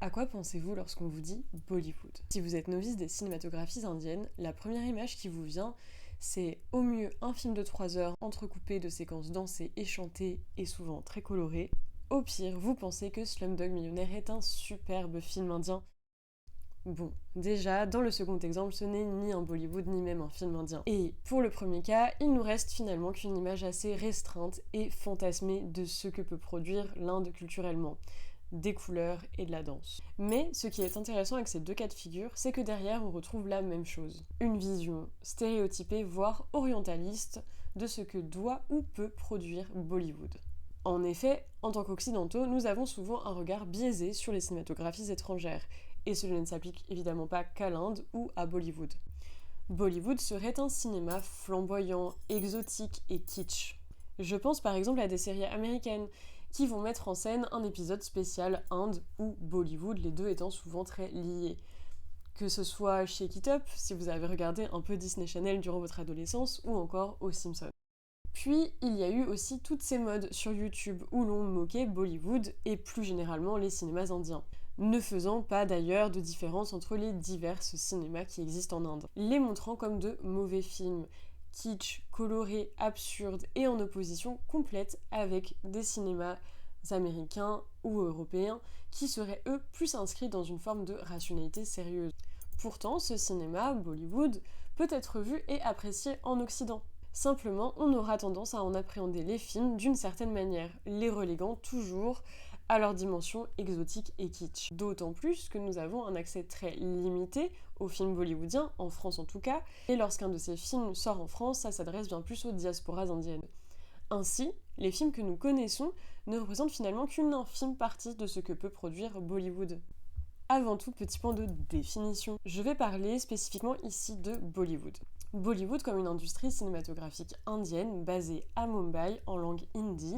À quoi pensez-vous lorsqu'on vous dit Bollywood? Si vous êtes novice des cinématographies indiennes, la première image qui vous vient, c'est au mieux un film de 3 heures entrecoupé de séquences dansées et chantées et souvent très colorées. Au pire, vous pensez que Slumdog Millionnaire est un superbe film indien. Bon, déjà, dans le second exemple, ce n'est ni un Bollywood ni même un film indien. Et pour le premier cas, il nous reste finalement qu'une image assez restreinte et fantasmée de ce que peut produire l'Inde culturellement, des couleurs et de la danse. Mais ce qui est intéressant avec ces deux cas de figure, c'est que derrière on retrouve la même chose. Une vision stéréotypée, voire orientaliste, de ce que doit ou peut produire Bollywood. En effet, en tant qu'occidentaux, nous avons souvent un regard biaisé sur les cinématographies étrangères, et cela ne s'applique évidemment pas qu'à l'Inde ou à Bollywood. Bollywood serait un cinéma flamboyant, exotique et kitsch. Je pense par exemple à des séries américaines qui vont mettre en scène un épisode spécial Inde ou Bollywood, les deux étant souvent très liés. Que ce soit Shake It Up, si vous avez regardé un peu Disney Channel durant votre adolescence, ou encore aux Simpsons. Puis, il y a eu aussi toutes ces modes sur YouTube où l'on moquait Bollywood et plus généralement les cinémas indiens, ne faisant pas d'ailleurs de différence entre les divers cinémas qui existent en Inde, les montrant comme de mauvais films, kitsch, colorés, absurdes et en opposition complète avec des cinémas américains ou européens qui seraient eux plus inscrits dans une forme de rationalité sérieuse. Pourtant, ce cinéma, Bollywood, peut être vu et apprécié en Occident. Simplement, on aura tendance à en appréhender les films d'une certaine manière, les reléguant toujours à leur dimension exotique et kitsch. D'autant plus que nous avons un accès très limité aux films bollywoodiens, en France en tout cas, et lorsqu'un de ces films sort en France, ça s'adresse bien plus aux diasporas indiennes. Ainsi, les films que nous connaissons ne représentent finalement qu'une infime partie de ce que peut produire Bollywood. Avant tout, petit point de définition. Je vais parler spécifiquement ici de Bollywood. Bollywood comme une industrie cinématographique indienne basée à Mumbai en langue hindi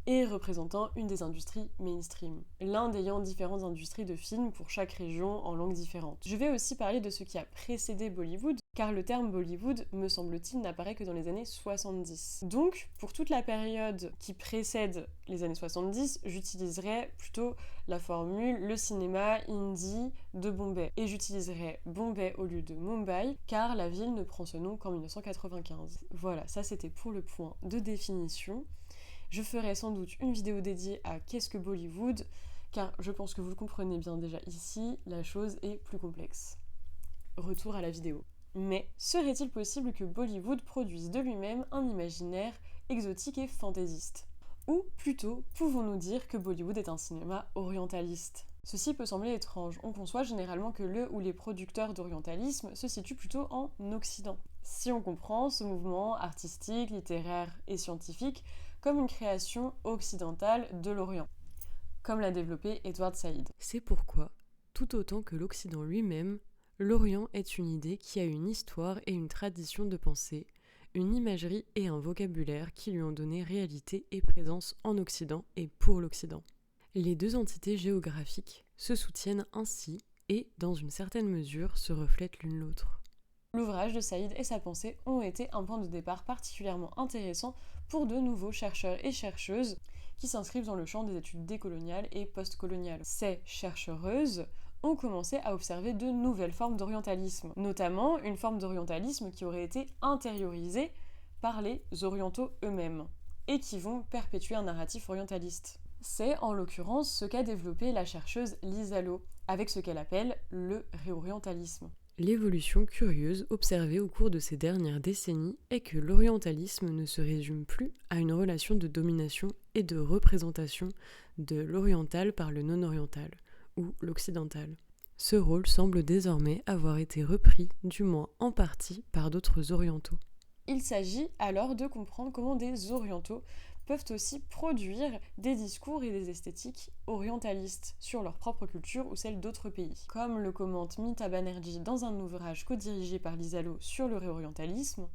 et représentant une des industries mainstream, l'Inde ayant différentes industries de films pour chaque région en langues différentes. Je vais aussi parler de ce qui a précédé Bollywood, car le terme Bollywood, me semble-t-il, n'apparaît que dans les années 70. Donc, pour toute la période qui précède les années 70, j'utiliserai plutôt la formule le cinéma hindi de Bombay. Et j'utiliserai Bombay au lieu de Mumbai, car la ville ne prend ce nom qu'en 1995. Voilà, ça c'était pour le point de définition. Je ferai sans doute une vidéo dédiée à qu'est-ce que Bollywood, car je pense que vous le comprenez bien déjà ici, la chose est plus complexe. Retour à la vidéo. Mais serait-il possible que Bollywood produise de lui-même un imaginaire exotique et fantaisiste? Ou plutôt, pouvons-nous dire que Bollywood est un cinéma orientaliste? Ceci peut sembler étrange, on conçoit généralement que le ou les producteurs d'orientalisme se situent plutôt en Occident. Si on comprend ce mouvement artistique, littéraire et scientifique comme une création occidentale de l'Orient, comme l'a développé Edward Said. C'est pourquoi, tout autant que l'Occident lui-même, l'Orient est une idée qui a une histoire et une tradition de pensée, une imagerie et un vocabulaire qui lui ont donné réalité et présence en Occident et pour l'Occident. Les deux entités géographiques se soutiennent ainsi et, dans une certaine mesure, se reflètent l'une l'autre. L'ouvrage de Saïd et sa pensée ont été un point de départ particulièrement intéressant pour de nouveaux chercheurs et chercheuses qui s'inscrivent dans le champ des études décoloniales et postcoloniales. Ces chercheuses ont commencé à observer de nouvelles formes d'orientalisme, notamment une forme d'orientalisme qui aurait été intériorisée par les orientaux eux-mêmes et qui vont perpétuer un narratif orientaliste. C'est en l'occurrence ce qu'a développé la chercheuse Lisa Lo avec ce qu'elle appelle le réorientalisme. L'évolution curieuse observée au cours de ces dernières décennies est que l'orientalisme ne se résume plus à une relation de domination et de représentation de l'oriental par le non-oriental, ou l'occidental. Ce rôle semble désormais avoir été repris, du moins en partie, par d'autres orientaux. Il s'agit alors de comprendre comment des orientaux peuvent aussi produire des discours et des esthétiques orientalistes sur leur propre culture ou celle d'autres pays. Comme le commente Mita Banerjee dans un ouvrage co-dirigé par Lisa Lo sur le réorientalisme,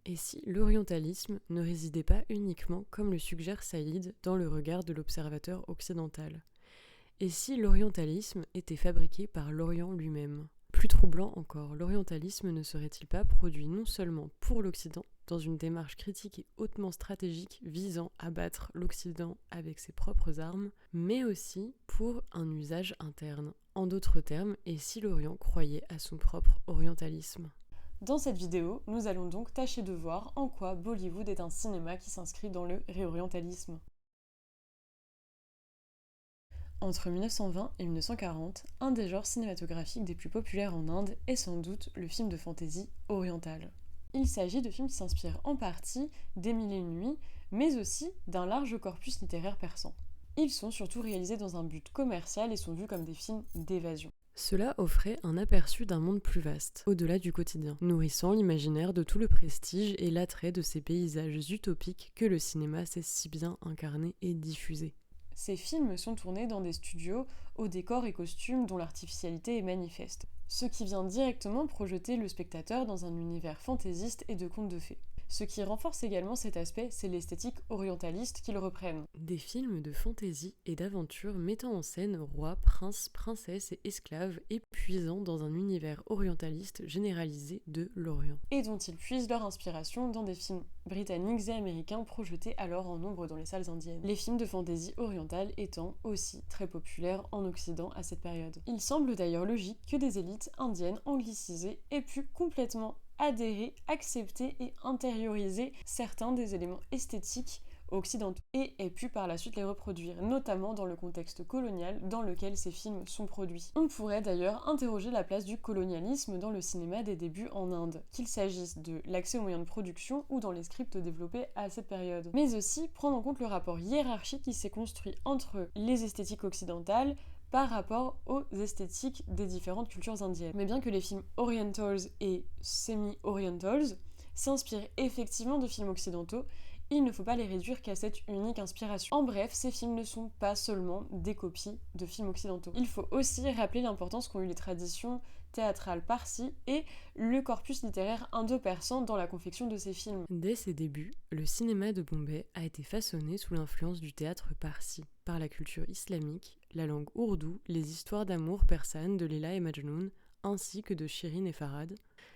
et si l'orientalisme ne résidait pas uniquement, comme le suggère Saïd, dans le regard de l'observateur occidental? Et si l'orientalisme était fabriqué par l'Orient lui-même? Plus troublant encore, l'orientalisme ne serait-il pas produit non seulement pour l'Occident, dans une démarche critique et hautement stratégique visant à battre l'Occident avec ses propres armes, mais aussi pour un usage interne. En d'autres termes, et si l'Orient croyait à son propre orientalisme? Dans cette vidéo, nous allons donc tâcher de voir en quoi Bollywood est un cinéma qui s'inscrit dans le réorientalisme. Entre 1920 et 1940, un des genres cinématographiques des plus populaires en Inde est sans doute le film de fantasy oriental. Il s'agit de films qui s'inspirent en partie des Mille et une nuits, mais aussi d'un large corpus littéraire persan. Ils sont surtout réalisés dans un but commercial et sont vus comme des films d'évasion. Cela offrait un aperçu d'un monde plus vaste, au-delà du quotidien, nourrissant l'imaginaire de tout le prestige et l'attrait de ces paysages utopiques que le cinéma sait si bien incarner et diffuser. Ces films sont tournés dans des studios aux décors et costumes dont l'artificialité est manifeste, ce qui vient directement projeter le spectateur dans un univers fantaisiste et de contes de fées. Ce qui renforce également cet aspect, c'est l'esthétique orientaliste qu'ils reprennent. Des films de fantaisie et d'aventure mettant en scène rois, princes, princesses et esclaves et puisant dans un univers orientaliste généralisé de l'Orient. Et dont ils puisent leur inspiration dans des films britanniques et américains projetés alors en nombre dans les salles indiennes. Les films de fantaisie orientale étant aussi très populaires en Occident à cette période. Il semble d'ailleurs logique que des élites indiennes anglicisées aient pu complètement adhérer, accepter et intérioriser certains des éléments esthétiques occidentaux et aient pu par la suite les reproduire, notamment dans le contexte colonial dans lequel ces films sont produits. On pourrait d'ailleurs interroger la place du colonialisme dans le cinéma des débuts en Inde, qu'il s'agisse de l'accès aux moyens de production ou dans les scripts développés à cette période. Mais aussi prendre en compte le rapport hiérarchique qui s'est construit entre les esthétiques occidentales par rapport aux esthétiques des différentes cultures indiennes. Mais bien que les films orientals et semi-orientals s'inspirent effectivement de films occidentaux, il ne faut pas les réduire qu'à cette unique inspiration. En bref, ces films ne sont pas seulement des copies de films occidentaux. Il faut aussi rappeler l'importance qu'ont eu les traditions théâtrales parsis et le corpus littéraire indo-persan dans la confection de ces films. Dès ses débuts, le cinéma de Bombay a été façonné sous l'influence du théâtre parsi, par la culture islamique, la langue ourdou, les histoires d'amour persanes de Leila et Majnun, ainsi que de Shirin et Farhad,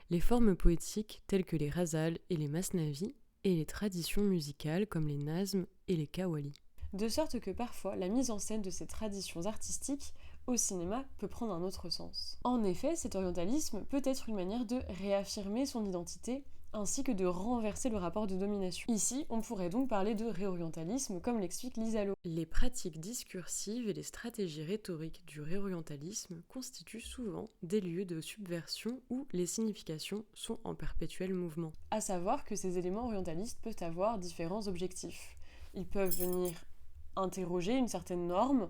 les formes poétiques telles que les ghazals et les masnavis, et les traditions musicales comme les nazms et les qawwali. De sorte que parfois, la mise en scène de ces traditions artistiques au cinéma peut prendre un autre sens. En effet, cet orientalisme peut être une manière de réaffirmer son identité ainsi que de renverser le rapport de domination. Ici, on pourrait donc parler de réorientalisme, comme l'explique Lisa Lo. Les pratiques discursives et les stratégies rhétoriques du réorientalisme constituent souvent des lieux de subversion où les significations sont en perpétuel mouvement. À savoir que ces éléments orientalistes peuvent avoir différents objectifs. Ils peuvent venir interroger une certaine norme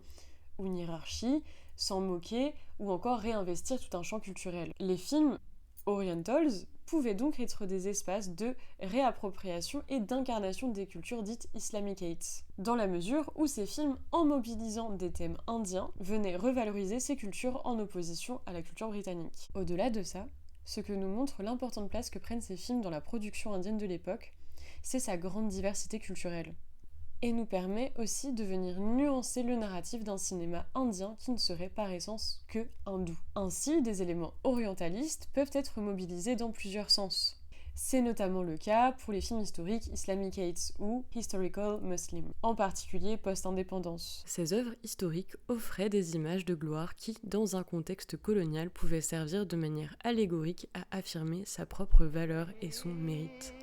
ou une hiérarchie, s'en moquer ou encore réinvestir tout un champ culturel. Les films orientals pouvaient donc être des espaces de réappropriation et d'incarnation des cultures dites islamicates, dans la mesure où ces films, en mobilisant des thèmes indiens, venaient revaloriser ces cultures en opposition à la culture britannique. Au-delà de ça, ce que nous montre l'importante place que prennent ces films dans la production indienne de l'époque, c'est sa grande diversité culturelle. Et nous permet aussi de venir nuancer le narratif d'un cinéma indien qui ne serait par essence que hindou. Ainsi, des éléments orientalistes peuvent être mobilisés dans plusieurs sens. C'est notamment le cas pour les films historiques islamicates ou historical muslim, en particulier post-indépendance. Ces œuvres historiques offraient des images de gloire qui, dans un contexte colonial, pouvaient servir de manière allégorique à affirmer sa propre valeur et son mérite.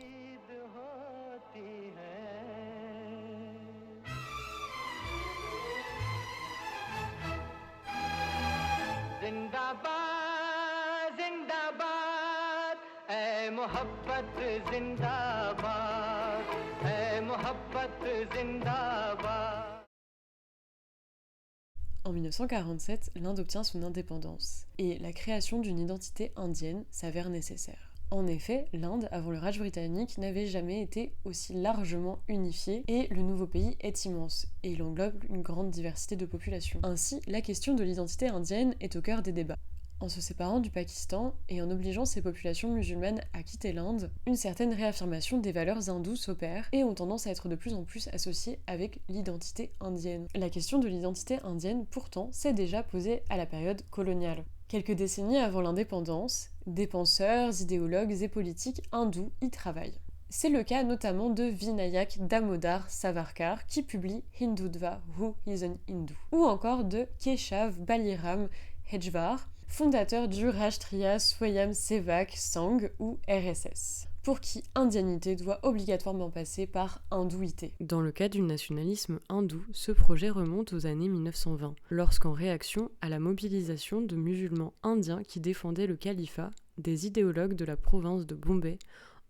En 1947, l'Inde obtient son indépendance, et la création d'une identité indienne s'avère nécessaire. En effet, l'Inde, avant le Raj britannique, n'avait jamais été aussi largement unifiée, et le nouveau pays est immense, et il englobe une grande diversité de populations. Ainsi, la question de l'identité indienne est au cœur des débats. En se séparant du Pakistan et en obligeant ces populations musulmanes à quitter l'Inde, une certaine réaffirmation des valeurs hindoues s'opère et ont tendance à être de plus en plus associées avec l'identité indienne. La question de l'identité indienne, pourtant, s'est déjà posée à la période coloniale. Quelques décennies avant l'indépendance, des penseurs, idéologues et politiques hindous y travaillent. C'est le cas notamment de Vinayak Damodar Savarkar qui publie Hindutva Who is an Hindu, ou encore de Keshav Baliram Hedgewar, fondateur du Rashtriya Swayamsevak Sangh ou RSS, pour qui indianité doit obligatoirement passer par hindouité. Dans le cas du nationalisme hindou, ce projet remonte aux années 1920, lorsqu'en réaction à la mobilisation de musulmans indiens qui défendaient le califat, des idéologues de la province de Bombay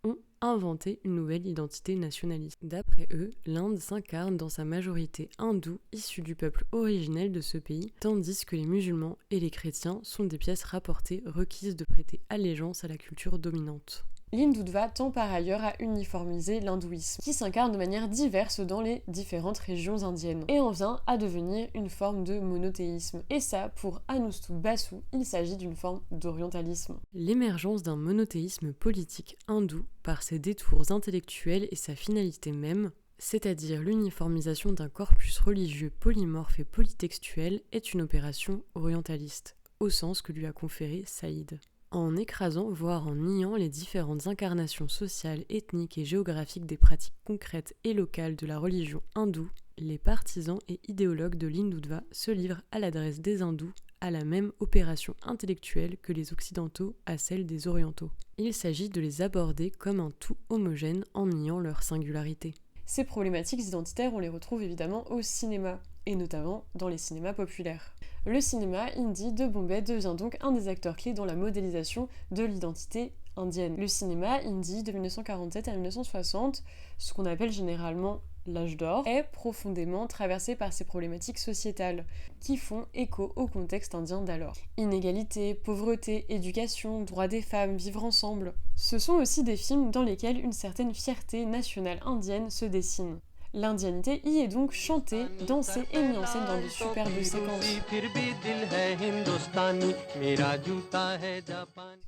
ont inventé une nouvelle identité nationaliste. D'après eux, l'Inde s'incarne dans sa majorité hindoue issue du peuple originel de ce pays, tandis que les musulmans et les chrétiens sont des pièces rapportées requises de prêter allégeance à la culture dominante. L'Hindutva tend par ailleurs à uniformiser l'hindouisme, qui s'incarne de manière diverse dans les différentes régions indiennes, et en vient à devenir une forme de monothéisme. Et ça, pour Anustu Basu, il s'agit d'une forme d'orientalisme. L'émergence d'un monothéisme politique hindou, par ses détours intellectuels et sa finalité même, c'est-à-dire l'uniformisation d'un corpus religieux polymorphe et polytextuel, est une opération orientaliste, au sens que lui a conféré Saïd. En écrasant, voire en niant les différentes incarnations sociales, ethniques et géographiques des pratiques concrètes et locales de la religion hindoue, les partisans et idéologues de l'Hindutva se livrent à l'adresse des hindous à la même opération intellectuelle que les occidentaux à celle des orientaux. Il s'agit de les aborder comme un tout homogène en niant leur singularité. Ces problématiques identitaires, on les retrouve évidemment au cinéma, et notamment dans les cinémas populaires. Le cinéma hindi de Bombay devient donc un des acteurs clés dans la modélisation de l'identité indienne. Le cinéma hindi de 1947 à 1960, ce qu'on appelle généralement l'âge d'or, est profondément traversé par ces problématiques sociétales qui font écho au contexte indien d'alors. Inégalité, pauvreté, éducation, droits des femmes, vivre ensemble. Ce sont aussi des films dans lesquels une certaine fierté nationale indienne se dessine. L'indianité y est donc chantée, dansée et mise en scène dans de superbes séquences.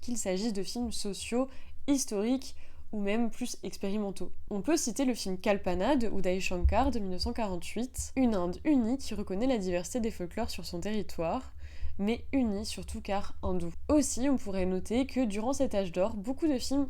Qu'il s'agisse de films sociaux, historiques ou même plus expérimentaux. On peut citer le film Kalpana de Uday Shankar de 1948, une Inde unie qui reconnaît la diversité des folklores sur son territoire, mais unie surtout car hindoue. Aussi, on pourrait noter que durant cet âge d'or, beaucoup de films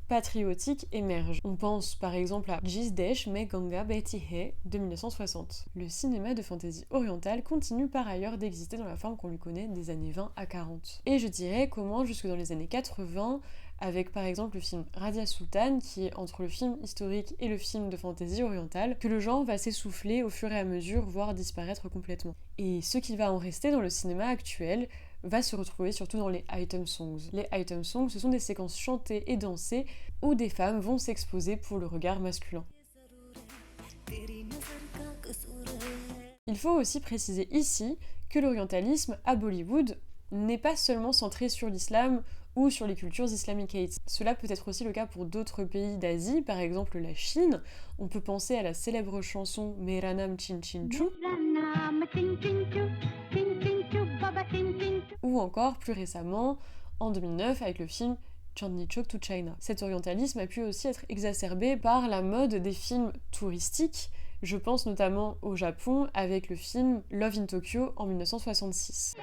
patriotiques émergent. On pense par exemple à Jis Desh Me Ganga Beti Hai de 1960. Le cinéma de fantasy orientale continue par ailleurs d'exister dans la forme qu'on lui connaît des années 20 à 40. Et je dirais qu'au moins jusque dans les années 80, avec par exemple le film Radia Sultan, qui est entre le film historique et le film de fantasy orientale, que le genre va s'essouffler au fur et à mesure, voire disparaître complètement. Et ce qui va en rester dans le cinéma actuel va se retrouver surtout dans les item songs. Les item songs, ce sont des séquences chantées et dansées où des femmes vont s'exposer pour le regard masculin. Il faut aussi préciser ici que l'orientalisme à Bollywood n'est pas seulement centré sur l'islam ou sur les cultures islamiques. Cela peut être aussi le cas pour d'autres pays d'Asie, par exemple la Chine. On peut penser à la célèbre chanson Mera Naam Chin Chin Chou, ou encore plus récemment en 2009 avec le film Chandni Chowk to China. Cet orientalisme a pu aussi être exacerbé par la mode des films touristiques. Je pense notamment au Japon avec le film Love in Tokyo en 1966.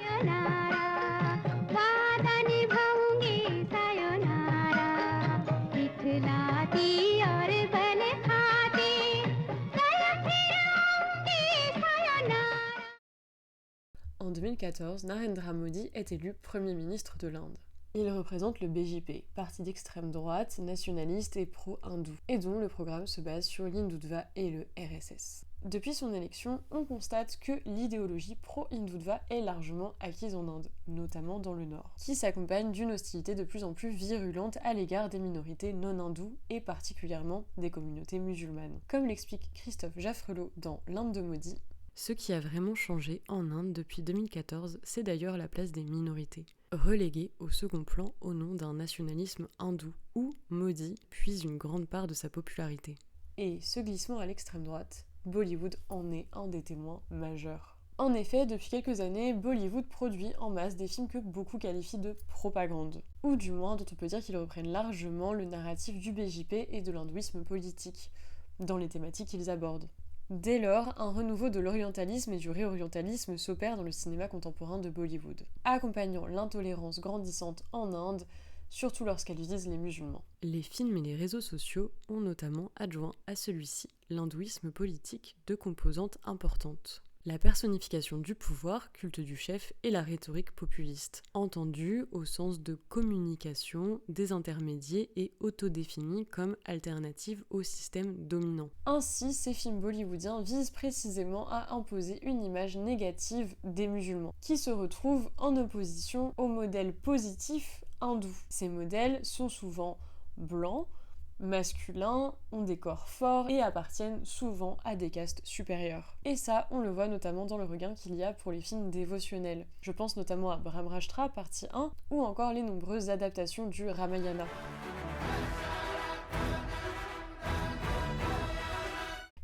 En 2014, Narendra Modi est élu Premier ministre de l'Inde. Il représente le BJP, parti d'extrême droite, nationaliste et pro-hindou, et dont le programme se base sur l'Hindutva et le RSS. Depuis son élection, on constate que l'idéologie pro-Hindutva est largement acquise en Inde, notamment dans le Nord, qui s'accompagne d'une hostilité de plus en plus virulente à l'égard des minorités non-hindoues et particulièrement des communautés musulmanes. Comme l'explique Christophe Jaffrelot dans L'Inde de Modi, ce qui a vraiment changé en Inde depuis 2014, c'est d'ailleurs la place des minorités, reléguées au second plan au nom d'un nationalisme hindou, où Modi puise une grande part de sa popularité. Et ce glissement à l'extrême droite, Bollywood en est un des témoins majeurs. En effet, depuis quelques années, Bollywood produit en masse des films que beaucoup qualifient de propagande, ou du moins dont on peut dire qu'ils reprennent largement le narratif du BJP et de l'hindouisme politique, dans les thématiques qu'ils abordent. Dès lors, un renouveau de l'orientalisme et du réorientalisme s'opère dans le cinéma contemporain de Bollywood, accompagnant l'intolérance grandissante en Inde, surtout lorsqu'elle vise les musulmans. Les films et les réseaux sociaux ont notamment adjoint à celui-ci l'hindouisme politique de composantes importantes. La personnification du pouvoir, culte du chef, et la rhétorique populiste, entendue au sens de communication désintermédiée et autodéfinie comme alternative au système dominant. Ainsi, ces films bollywoodiens visent précisément à imposer une image négative des musulmans, qui se retrouvent en opposition au modèle positif hindou. Ces modèles sont souvent blancs, masculins, ont des corps forts et appartiennent souvent à des castes supérieures. Et ça, on le voit notamment dans le regain qu'il y a pour les films dévotionnels. Je pense notamment à Brahmrashtra, partie 1, ou encore les nombreuses adaptations du Ramayana.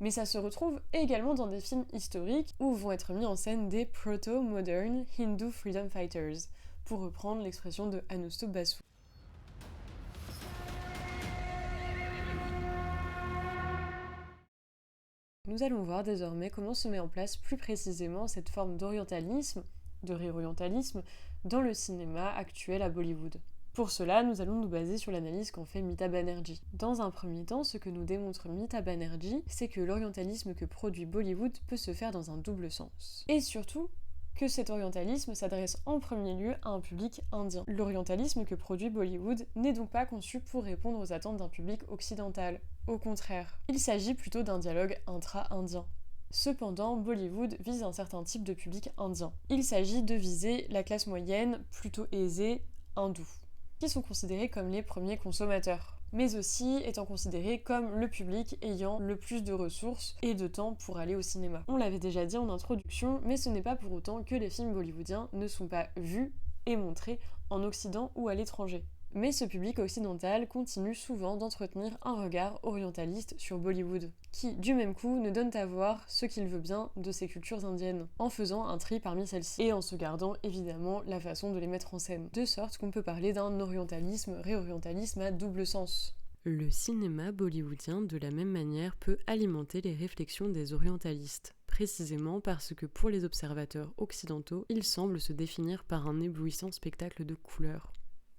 Mais ça se retrouve également dans des films historiques où vont être mis en scène des proto-modern Hindu freedom fighters, pour reprendre l'expression de Anustop Basu. Nous allons voir désormais comment se met en place plus précisément cette forme d'orientalisme, de réorientalisme, dans le cinéma actuel à Bollywood. Pour cela, nous allons nous baser sur l'analyse qu'en fait Mita Banerjee. Dans un premier temps, ce que nous démontre Mita Banerjee, c'est que l'orientalisme que produit Bollywood peut se faire dans un double sens. Et surtout, que cet orientalisme s'adresse en premier lieu à un public indien. L'orientalisme que produit Bollywood n'est donc pas conçu pour répondre aux attentes d'un public occidental. Au contraire, il s'agit plutôt d'un dialogue intra-indien. Cependant, Bollywood vise un certain type de public indien. Il s'agit de viser la classe moyenne, plutôt aisée, hindoue, qui sont considérés comme les premiers consommateurs, mais aussi étant considérés comme le public ayant le plus de ressources et de temps pour aller au cinéma. On l'avait déjà dit en introduction, mais ce n'est pas pour autant que les films bollywoodiens ne sont pas vus et montrés en Occident ou à l'étranger. Mais ce public occidental continue souvent d'entretenir un regard orientaliste sur Bollywood, qui, du même coup, ne donne à voir ce qu'il veut bien de ces cultures indiennes, en faisant un tri parmi celles-ci, et en se gardant évidemment la façon de les mettre en scène, de sorte qu'on peut parler d'un orientalisme à double sens. Le cinéma bollywoodien, de la même manière, peut alimenter les réflexions des orientalistes, précisément parce que pour les observateurs occidentaux, il semble se définir par un éblouissant spectacle de couleurs.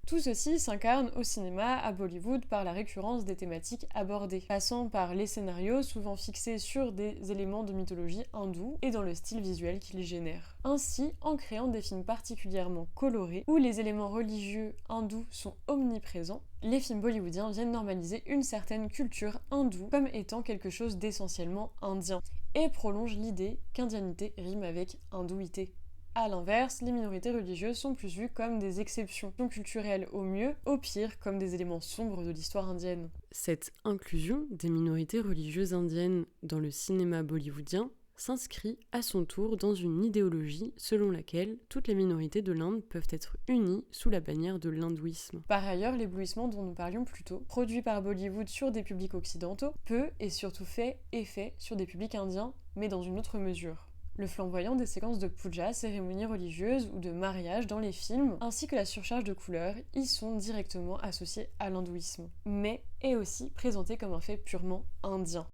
Tout ceci s'incarne au cinéma à Bollywood par la récurrence des thématiques abordées, passant par les scénarios souvent fixés sur des éléments de mythologie hindoue et dans le style visuel qu'ils génèrent. Ainsi, en créant des films particulièrement colorés, où les éléments religieux hindous sont omniprésents, les films bollywoodiens viennent normaliser une certaine culture hindoue comme étant quelque chose d'essentiellement indien, et prolongent l'idée qu'indianité rime avec hindouité. A l'inverse, les minorités religieuses sont plus vues comme des exceptions culturelles au mieux, au pire comme des éléments sombres de l'histoire indienne. Cette inclusion des minorités religieuses indiennes dans le cinéma bollywoodien s'inscrit à son tour dans une idéologie selon laquelle toutes les minorités de l'Inde peuvent être unies sous la bannière de l'hindouisme. Par ailleurs, l'éblouissement dont nous parlions plus tôt, produit par Bollywood sur des publics occidentaux, peut et surtout fait effet sur des publics indiens, mais dans une autre mesure. Le flamboyant des séquences de puja, cérémonies religieuses ou de mariage dans les films, ainsi que la surcharge de couleurs, y sont directement associés à l'hindouisme, mais est aussi présenté comme un fait purement indien.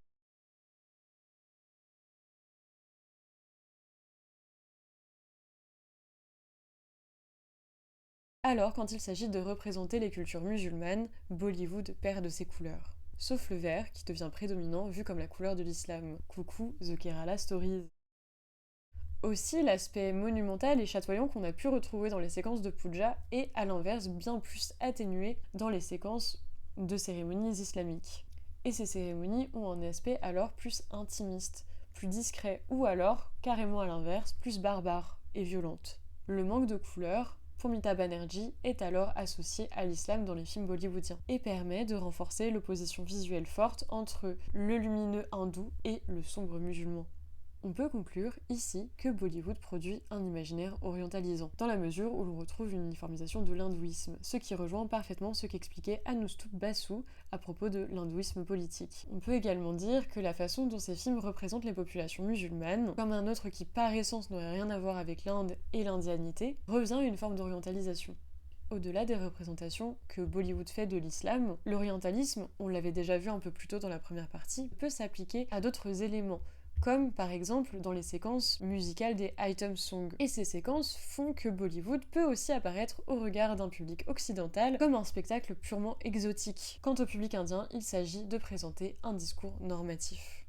Alors, quand il s'agit de représenter les cultures musulmanes, Bollywood perd de ses couleurs. Sauf le vert, qui devient prédominant, vu comme la couleur de l'islam. Coucou The Kerala Stories. Aussi, l'aspect monumental et chatoyant qu'on a pu retrouver dans les séquences de puja est, à l'inverse, bien plus atténué dans les séquences de cérémonies islamiques. Et ces cérémonies ont un aspect alors plus intimiste, plus discret, ou alors, carrément à l'inverse, plus barbare et violente. Le manque de couleurs, pour Mita Banerjee, est alors associé à l'islam dans les films bollywoodiens et permet de renforcer l'opposition visuelle forte entre le lumineux hindou et le sombre musulman. On peut conclure ici que Bollywood produit un imaginaire orientalisant, dans la mesure où l'on retrouve une uniformisation de l'hindouisme, ce qui rejoint parfaitement ce qu'expliquait Anustop Basu à propos de l'hindouisme politique. On peut également dire que la façon dont ces films représentent les populations musulmanes, comme un autre qui par essence n'aurait rien à voir avec l'Inde et l'indianité, revient à une forme d'orientalisation. Au-delà des représentations que Bollywood fait de l'islam, l'orientalisme, on l'avait déjà vu un peu plus tôt dans la première partie, peut s'appliquer à d'autres éléments, comme par exemple dans les séquences musicales des item songs. Et ces séquences font que Bollywood peut aussi apparaître au regard d'un public occidental comme un spectacle purement exotique. Quant au public indien, il s'agit de présenter un discours normatif.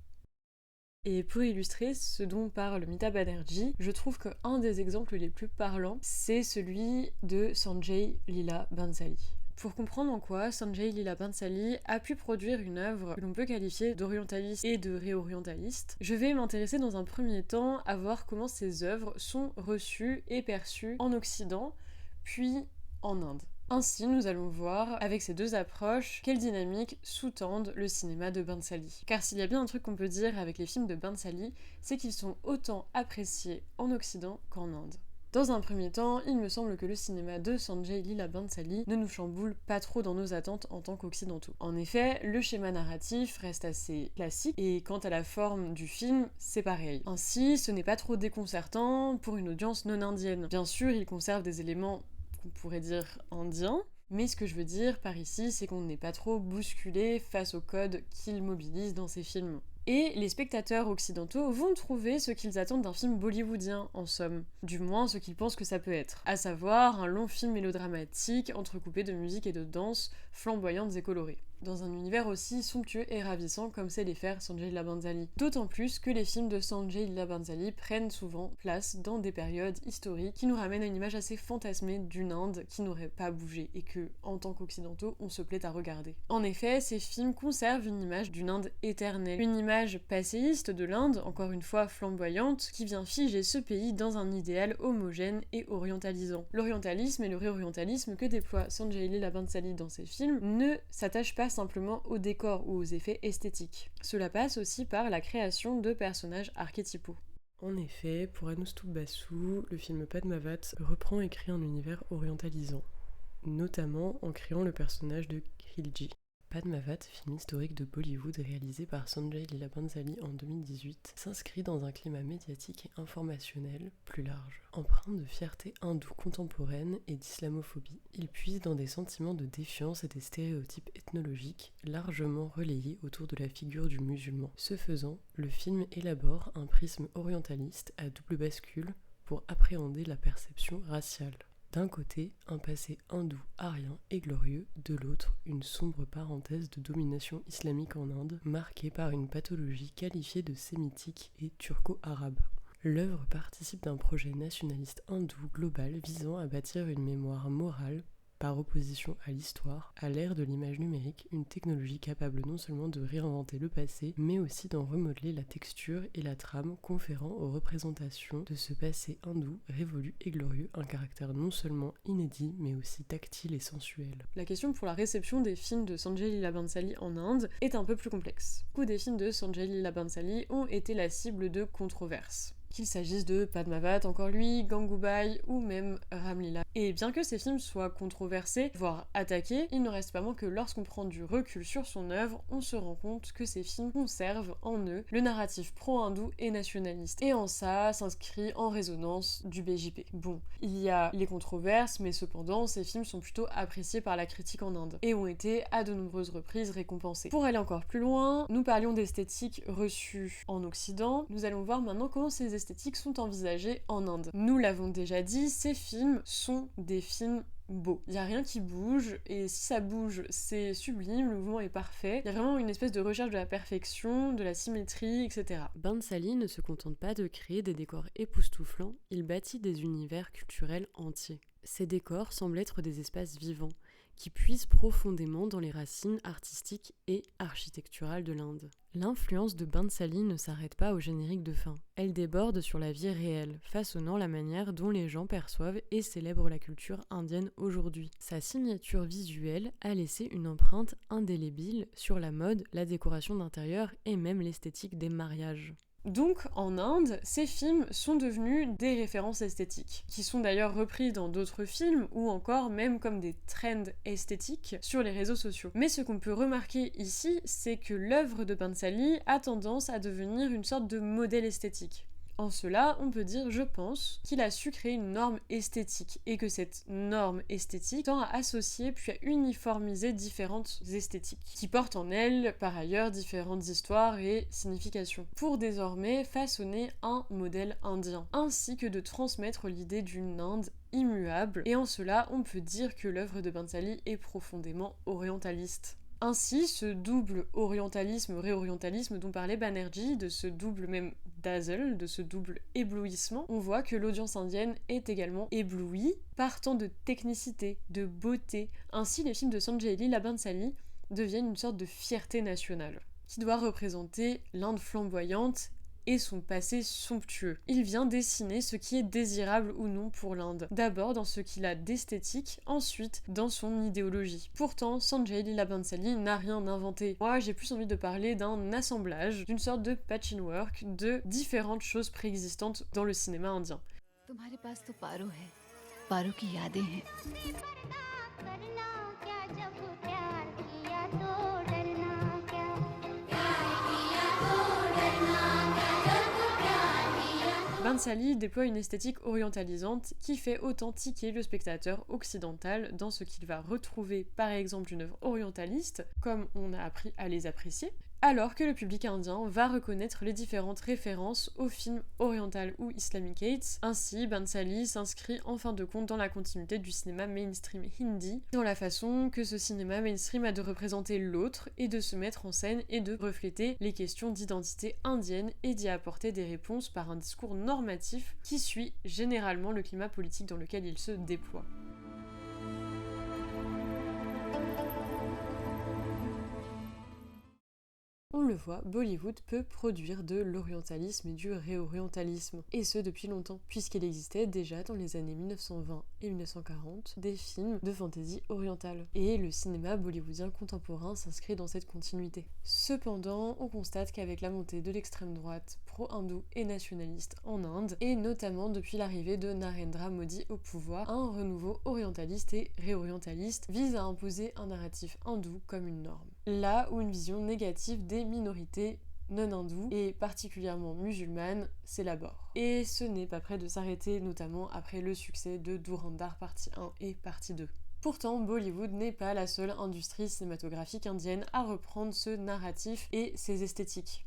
Et pour illustrer ce dont parle Mita Banerjee, je trouve qu'un des exemples les plus parlants, c'est celui de Sanjay Leela Bhansali. Pour comprendre en quoi Sanjay Leela Bhansali a pu produire une œuvre que l'on peut qualifier d'orientaliste et de réorientaliste, je vais m'intéresser dans un premier temps à voir comment ces œuvres sont reçues et perçues en Occident, puis en Inde. Ainsi, nous allons voir, avec ces deux approches, quelles dynamiques sous-tendent le cinéma de Bhansali. Car s'il y a bien un truc qu'on peut dire avec les films de Bhansali, c'est qu'ils sont autant appréciés en Occident qu'en Inde. Dans un premier temps, il me semble que le cinéma de Sanjay Leela Bhansali ne nous chamboule pas trop dans nos attentes en tant qu'occidentaux. En effet, le schéma narratif reste assez classique, et quant à la forme du film, c'est pareil. Ainsi, ce n'est pas trop déconcertant pour une audience non indienne. Bien sûr, il conserve des éléments qu'on pourrait dire indiens, mais ce que je veux dire par ici, c'est qu'on n'est pas trop bousculé face aux codes qu'il mobilise dans ses films. Et les spectateurs occidentaux vont trouver ce qu'ils attendent d'un film bollywoodien, en somme. Du moins, ce qu'ils pensent que ça peut être. À savoir, un long film mélodramatique, entrecoupé de musique et de danse, flamboyantes et colorées. Dans un univers aussi somptueux et ravissant comme sait les faire Sanjay Leela Bhansali. D'autant plus que les films de Sanjay Leela Bhansali prennent souvent place dans des périodes historiques qui nous ramènent à une image assez fantasmée d'une Inde qui n'aurait pas bougé et que, en tant qu'occidentaux, on se plaît à regarder. En effet, ces films conservent une image d'une Inde éternelle, une image passéiste de l'Inde, encore une fois flamboyante, qui vient figer ce pays dans un idéal homogène et orientalisant. L'orientalisme et le réorientalisme que déploie Sanjay Leela Bhansali dans ses films ne s'attachent pas simplement au décor ou aux effets esthétiques. Cela passe aussi par la création de personnages archétypaux. En effet, pour Anushtup Basu, le film Padmavat reprend et crée un univers orientalisant, notamment en créant le personnage de Khilji. Padmavat, film historique de Bollywood réalisé par Sanjay Leela Bhansali en 2018, s'inscrit dans un climat médiatique et informationnel plus large. Empreint de fierté hindoue contemporaine et d'islamophobie, il puise dans des sentiments de défiance et des stéréotypes ethnologiques largement relayés autour de la figure du musulman. Ce faisant, le film élabore un prisme orientaliste à double bascule pour appréhender la perception raciale. D'un côté, un passé hindou, arien et glorieux, de l'autre, une sombre parenthèse de domination islamique en Inde, marquée par une pathologie qualifiée de sémitique et turco-arabe. L'œuvre participe d'un projet nationaliste hindou global visant à bâtir une mémoire morale par opposition à l'histoire, à l'ère de l'image numérique, une technologie capable non seulement de réinventer le passé, mais aussi d'en remodeler la texture et la trame, conférant aux représentations de ce passé hindou, révolu et glorieux, un caractère non seulement inédit, mais aussi tactile et sensuel. La question pour la réception des films de Sanjay Leela Bhansali en Inde est un peu plus complexe. Beaucoup des films de Sanjay Leela Bhansali ont été la cible de controverses. Qu'il s'agisse de Padmavat, encore lui, Gangubai ou même Ramlila. Et bien que ces films soient controversés, voire attaqués, il ne reste pas moins que lorsqu'on prend du recul sur son œuvre, on se rend compte que ces films conservent en eux le narratif pro-hindou et nationaliste. Et en ça, s'inscrit en résonance du BJP. Bon, il y a les controverses, mais cependant, ces films sont plutôt appréciés par la critique en Inde et ont été à de nombreuses reprises récompensés. Pour aller encore plus loin, nous parlions d'esthétique reçue en Occident, nous allons voir maintenant comment ces esthétiques sont envisagées en Inde. Nous l'avons déjà dit, ces films sont des films beaux. Il n'y a rien qui bouge, et si ça bouge, c'est sublime, le mouvement est parfait. Il y a vraiment une espèce de recherche de la perfection, de la symétrie, etc. Bhansali ne se contente pas de créer des décors époustouflants, il bâtit des univers culturels entiers. Ces décors semblent être des espaces vivants, qui puisent profondément dans les racines artistiques et architecturales de l'Inde. L'influence de Bhansali ne s'arrête pas au générique de fin. Elle déborde sur la vie réelle, façonnant la manière dont les gens perçoivent et célèbrent la culture indienne aujourd'hui. Sa signature visuelle a laissé une empreinte indélébile sur la mode, la décoration d'intérieur et même l'esthétique des mariages. Donc, en Inde, ces films sont devenus des références esthétiques, qui sont d'ailleurs repris dans d'autres films, ou encore même comme des trends esthétiques sur les réseaux sociaux. Mais ce qu'on peut remarquer ici, c'est que l'œuvre de Bhansali a tendance à devenir une sorte de modèle esthétique. En cela, on peut dire, je pense, qu'il a su créer une norme esthétique et que cette norme esthétique tend à associer puis à uniformiser différentes esthétiques qui portent en elles, par ailleurs, différentes histoires et significations pour désormais façonner un modèle indien, ainsi que de transmettre l'idée d'une Inde immuable, et en cela, on peut dire que l'œuvre de Bhansali est profondément orientaliste. Ainsi, ce double orientalisme-réorientalisme dont parlait Banerjee, de ce double même dazzle, de ce double éblouissement, on voit que l'audience indienne est également éblouie par tant de technicité, de beauté. Ainsi, les films de Sanjay Leela Bhansali deviennent une sorte de fierté nationale, qui doit représenter l'Inde flamboyante et son passé somptueux. Il vient dessiner ce qui est désirable ou non pour l'Inde. D'abord dans ce qu'il a d'esthétique, ensuite dans son idéologie. Pourtant, Sanjay Leela Bhansali n'a rien inventé. Moi, j'ai plus envie de parler d'un assemblage, d'une sorte de patchwork de différentes choses préexistantes dans le cinéma indien. तुम्हारे पास तो पारो है, पारो की यादें हैं। Bhansali déploie une esthétique orientalisante qui fait autant tiquer le spectateur occidental dans ce qu'il va retrouver par exemple d'une œuvre orientaliste, comme on a appris à les apprécier, alors que le public indien va reconnaître les différentes références aux films oriental ou islamicates. Ainsi, Bhansali s'inscrit en fin de compte dans la continuité du cinéma mainstream hindi, dans la façon que ce cinéma mainstream a de représenter l'autre et de se mettre en scène et de refléter les questions d'identité indienne et d'y apporter des réponses par un discours normatif qui suit généralement le climat politique dans lequel il se déploie. On le voit, Bollywood peut produire de l'orientalisme et du réorientalisme, et ce depuis longtemps, puisqu'il existait déjà dans les années 1920 et 1940 des films de fantasy orientale, et le cinéma bollywoodien contemporain s'inscrit dans cette continuité. Cependant, on constate qu'avec la montée de l'extrême droite pro-hindoue et nationaliste en Inde, et notamment depuis l'arrivée de Narendra Modi au pouvoir, un renouveau orientaliste et réorientaliste vise à imposer un narratif hindou comme une norme. Là où une vision négative des minorités non hindoues et particulièrement musulmanes s'élabore. Et ce n'est pas près de s'arrêter, notamment après le succès de Dhurandhar partie 1 et partie 2. Pourtant, Bollywood n'est pas la seule industrie cinématographique indienne à reprendre ce narratif et ses esthétiques.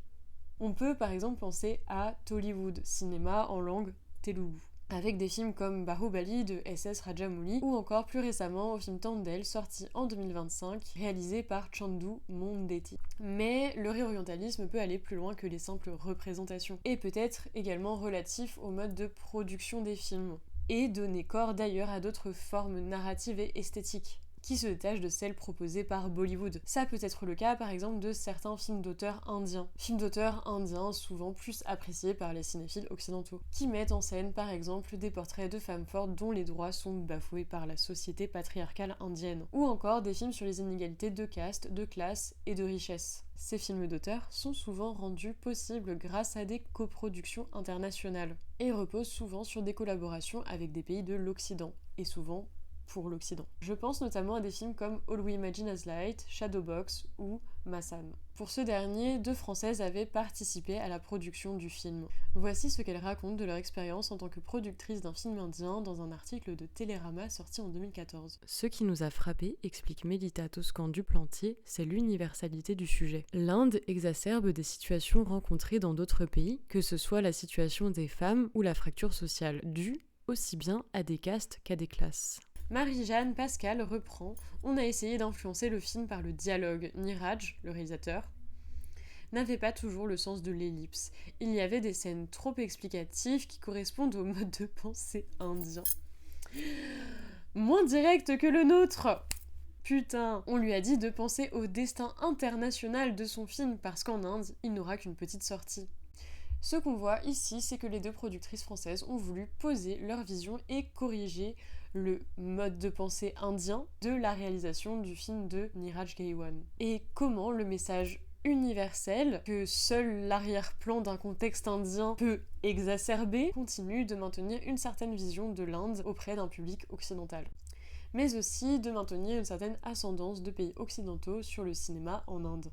On peut par exemple penser à Tollywood, cinéma en langue telugu, avec des films comme Bahubali de S.S. Rajamouli ou encore plus récemment au film Tandel sorti en 2025 réalisé par Chandu Mondeti. Mais le réorientalisme peut aller plus loin que les simples représentations et peut être également relatif au mode de production des films et donner corps d'ailleurs à d'autres formes narratives et esthétiques qui se détachent de celles proposées par Bollywood. Ça peut être le cas par exemple de certains films d'auteurs indiens. Films d'auteurs indiens souvent plus appréciés par les cinéphiles occidentaux, qui mettent en scène par exemple des portraits de femmes fortes dont les droits sont bafoués par la société patriarcale indienne, ou encore des films sur les inégalités de caste, de classe et de richesse. Ces films d'auteurs sont souvent rendus possibles grâce à des coproductions internationales et reposent souvent sur des collaborations avec des pays de l'Occident, et souvent pour l'Occident. Je pense notamment à des films comme All We Imagine As Light, Shadowbox ou Massan. Pour ce dernier, 2 Françaises avaient participé à la production du film. Voici ce qu'elles racontent de leur expérience en tant que productrice d'un film indien dans un article de Télérama sorti en 2014. Ce qui nous a frappé, explique Mélita Toscan-Duplantier, c'est l'universalité du sujet. L'Inde exacerbe des situations rencontrées dans d'autres pays, que ce soit la situation des femmes ou la fracture sociale, due aussi bien à des castes qu'à des classes. Marie-Jeanne Pascal reprend « On a essayé d'influencer le film par le dialogue. Niraj, le réalisateur, n'avait pas toujours le sens de l'ellipse. Il y avait des scènes trop explicatives qui correspondent au mode de pensée indien. Moins direct que le nôtre !» Putain, on lui a dit de penser au destin international de son film parce qu'en Inde, il n'aura qu'une petite sortie. Ce qu'on voit ici, c'est que les 2 productrices françaises ont voulu poser leur vision et corriger le mode de pensée indien de la réalisation du film de Niraj Gaiwan. Et comment le message universel, que seul l'arrière-plan d'un contexte indien peut exacerber, continue de maintenir une certaine vision de l'Inde auprès d'un public occidental. Mais aussi de maintenir une certaine ascendance de pays occidentaux sur le cinéma en Inde.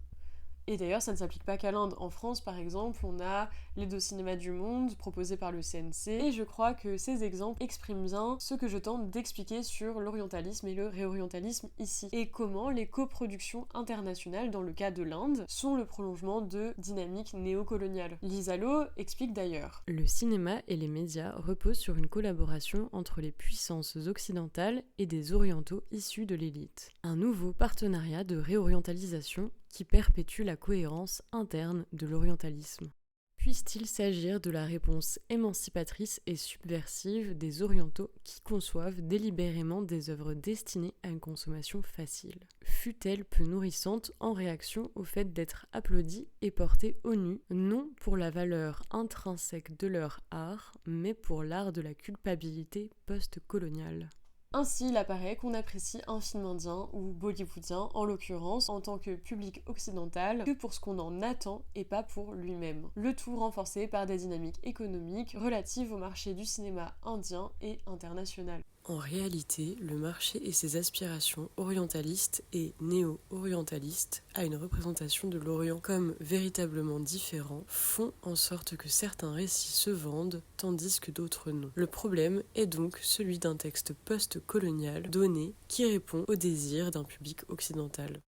Et d'ailleurs, ça ne s'applique pas qu'à l'Inde. En France, par exemple, on a l'aide au cinéma du monde proposée par le CNC. Et je crois que ces exemples expriment bien ce que je tente d'expliquer sur l'orientalisme et le réorientalisme ici. Et comment les coproductions internationales, dans le cas de l'Inde, sont le prolongement de dynamiques néocoloniales. Lisa Lowe explique d'ailleurs. Le cinéma et les médias reposent sur une collaboration entre les puissances occidentales et des orientaux issus de l'élite. Un nouveau partenariat de réorientalisation qui perpétue la cohérence interne de l'orientalisme. Puisse-t-il s'agir de la réponse émancipatrice et subversive des orientaux qui conçoivent délibérément des œuvres destinées à une consommation facile? Fut-elle peu nourrissante en réaction au fait d'être applaudie et portée au nu, non pour la valeur intrinsèque de leur art, mais pour l'art de la culpabilité post-coloniale? Ainsi, il apparaît qu'on apprécie un film indien ou bollywoodien, en l'occurrence, en tant que public occidental, que pour ce qu'on en attend et pas pour lui-même. Le tout renforcé par des dynamiques économiques relatives au marché du cinéma indien et international. En réalité, le marché et ses aspirations orientalistes et néo-orientalistes à une représentation de l'Orient comme véritablement différent font en sorte que certains récits se vendent tandis que d'autres non. Le problème est donc celui d'un texte post-colonial donné qui répond aux désirs d'un public occidental.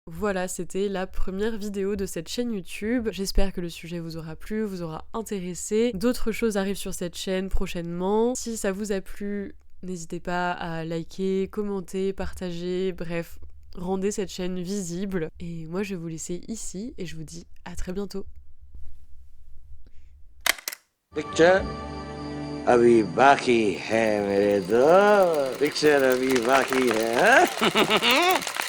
Voilà, c'était la première vidéo de cette chaîne YouTube. J'espère que le sujet vous aura plu, vous aura intéressé. D'autres choses arrivent sur cette chaîne prochainement. Si ça vous a plu, n'hésitez pas à liker, commenter, partager, bref, rendez cette chaîne visible. Et moi, je vais vous laisser ici et je vous dis à très bientôt. Picture अभी बाकी है मेरे दोस्त, पिक्चर अभी बाकी है